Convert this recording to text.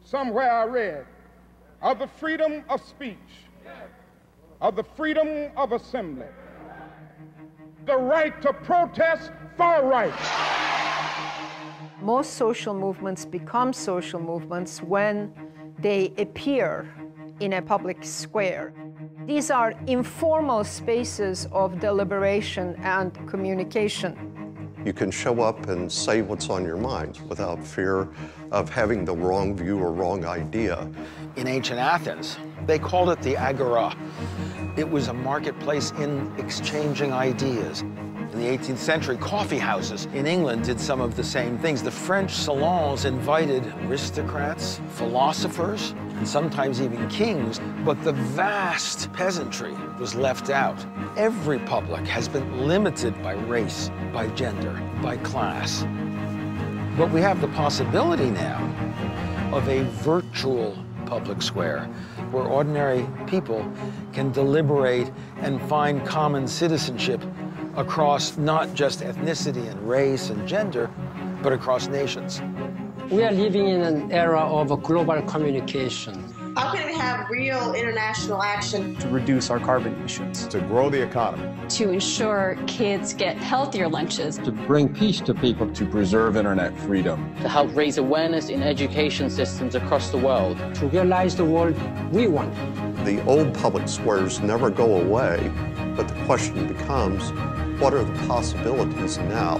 Somewhere I read of the freedom of speech, of the freedom of assembly, the right to protest far right. Most social movements become social movements when they appear in a public square. These are informal spaces of deliberation and communication. You can show up and say what's on your mind without fear of having the wrong view or wrong idea. In ancient Athens, they called it the agora. It was a marketplace in exchanging ideas. In the 18th century, coffee houses in England did some of the same things. The French salons invited aristocrats, philosophers, and sometimes even kings, but the vast peasantry was left out. Every public has been limited by race, by gender, by class. But we have the possibility now of a virtual public square where ordinary people can deliberate and find common citizenship across not just ethnicity and race and gender, but across nations. We are living in an era of global communication. How can we have real international action? To reduce our carbon emissions. To grow the economy. To ensure kids get healthier lunches. To bring peace to people. To preserve internet freedom. To help raise awareness in education systems across the world. To realize the world we want. The old public squares never go away, but the question becomes, what are the possibilities now?